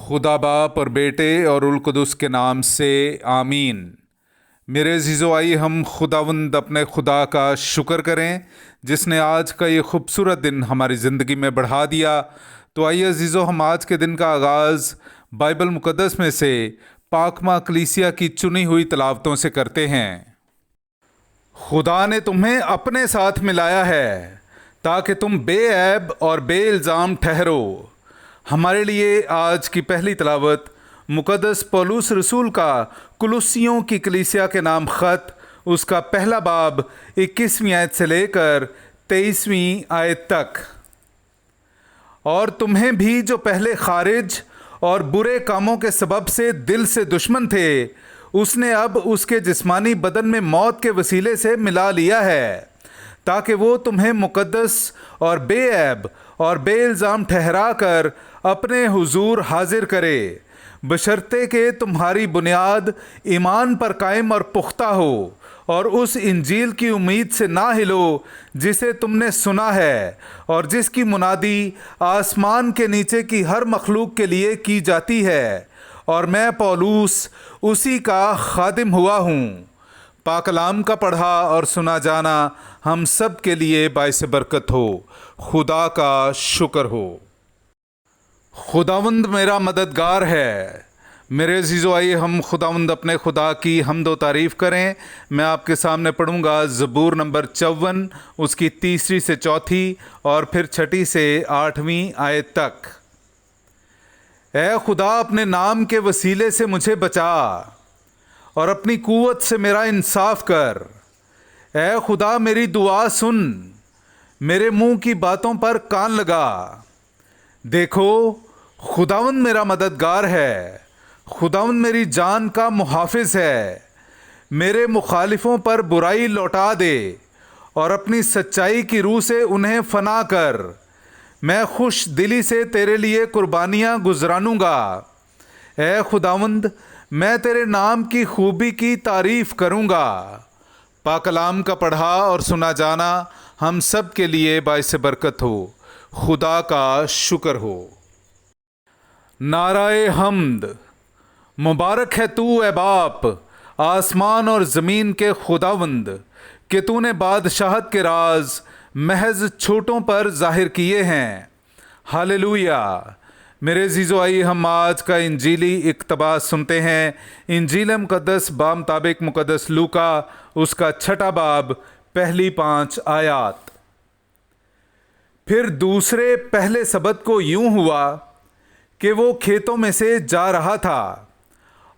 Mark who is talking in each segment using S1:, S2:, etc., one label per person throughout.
S1: خدا باپ اور بیٹے اور القدس کے نام سے آمین۔ میرے عزیزو، آئیے ہم خداوند اپنے خدا کا شکر کریں جس نے آج کا یہ خوبصورت دن ہماری زندگی میں بڑھا دیا۔ تو آئیے عزیزو، ہم آج کے دن کا آغاز بائبل مقدس میں سے پاکماں کلیسیا کی چنی ہوئی تلاوتوں سے کرتے ہیں۔ خدا نے تمہیں اپنے ساتھ ملایا ہے تاکہ تم بے عیب اور بے الزام ٹھہرو۔ ہمارے لیے آج کی پہلی تلاوت مقدس پولس رسول کا کلوسیوں کی کلیسیا کے نام خط، اس کا پہلا باب 21ویں آیت سے لے کر 23ویں آیت تک۔ اور تمہیں بھی جو پہلے خارج اور برے کاموں کے سبب سے دل سے دشمن تھے، اس نے اب اس کے جسمانی بدن میں موت کے وسیلے سے ملا لیا ہے تاکہ وہ تمہیں مقدس اور بے عیب اور بے الزام ٹھہرا کر اپنے حضور حاضر کرے، بشرطے کہ تمہاری بنیاد ایمان پر قائم اور پختہ ہو، اور اس انجیل کی امید سے نہ ہلو جسے تم نے سنا ہے اور جس کی منادی آسمان کے نیچے کی ہر مخلوق کے لیے کی جاتی ہے، اور میں پولس اسی کا خادم ہوا ہوں۔ پاک کلام کا پڑھا اور سنا جانا ہم سب کے لیے باعث برکت ہو۔ خدا کا شکر ہو۔ خداوند میرا مددگار ہے۔ میرے عزیزو، آئیے ہم خداوند اپنے خدا کی حمد و تعریف کریں۔ میں آپ کے سامنے پڑھوں گا زبور نمبر 54، اس کی 3 سے 4 اور پھر 6 سے 8ویں آیت تک۔ اے خدا، اپنے نام کے وسیلے سے مجھے بچا اور اپنی قوت سے میرا انصاف کر۔ اے خدا، میری دعا سن، میرے منہ کی باتوں پر کان لگا۔ دیکھو، خداوند میرا مددگار ہے، خداوند میری جان کا محافظ ہے۔ میرے مخالفوں پر برائی لوٹا دے اور اپنی سچائی کی روح سے انہیں فنا کر۔ میں خوش دلی سے تیرے لیے قربانیاں گزرانوں گا۔ اے خداوند، میں تیرے نام کی خوبی کی تعریف کروں گا۔ پاک کلام کا پڑھا اور سنا جانا ہم سب کے لیے باعث برکت ہو۔ خدا کا شکر ہو۔ نعرہ حمد۔ مبارک ہے تو اے باپ، آسمان اور زمین کے خداوند، کہ تو نے بادشاہت کے راز محض چھوٹوں پر ظاہر کیے ہیں۔ ہاللویا۔ میرے عزیزو، آئیے ہم آج کا انجیلی اقتباس سنتے ہیں۔ انجیل مقدس بامطابق مقدس لوکا، اس کا 6 باب، پہلی 5 آیات۔ پھر دوسرے پہلے سبت کو یوں ہوا کہ وہ کھیتوں میں سے جا رہا تھا،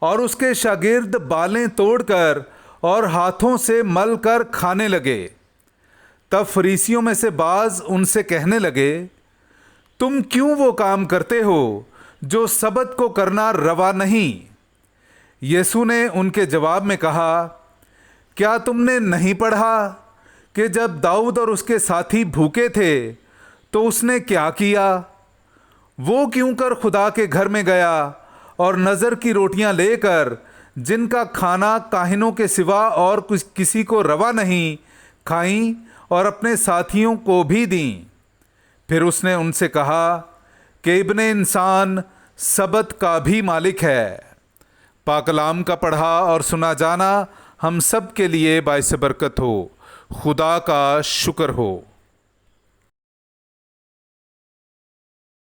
S1: اور اس کے شاگرد بالیں توڑ کر اور ہاتھوں سے مل کر کھانے لگے۔ تب فریسیوں میں سے بعض ان سے کہنے لگے، تم کیوں وہ کام کرتے ہو جو سبت کو کرنا روا نہیں؟ یسوع نے ان کے جواب میں کہا، کیا تم نے نہیں پڑھا کہ جب داؤد اور اس کے ساتھی بھوکے تھے تو اس نے کیا کیا؟ وہ کیوں کر خدا کے گھر میں گیا اور نظر کی روٹیاں لے کر، جن کا کھانا کاہنوں کے سوا اور کسی کو روا نہیں، کھائیں اور اپنے ساتھیوں کو بھی دیں۔ پھر اس نے ان سے کہا کہ ابن انسان سبت کا بھی مالک ہے۔ پاک کلام کا پڑھا اور سنا جانا ہم سب کے لیے باعث برکت ہو۔ خدا کا شکر ہو۔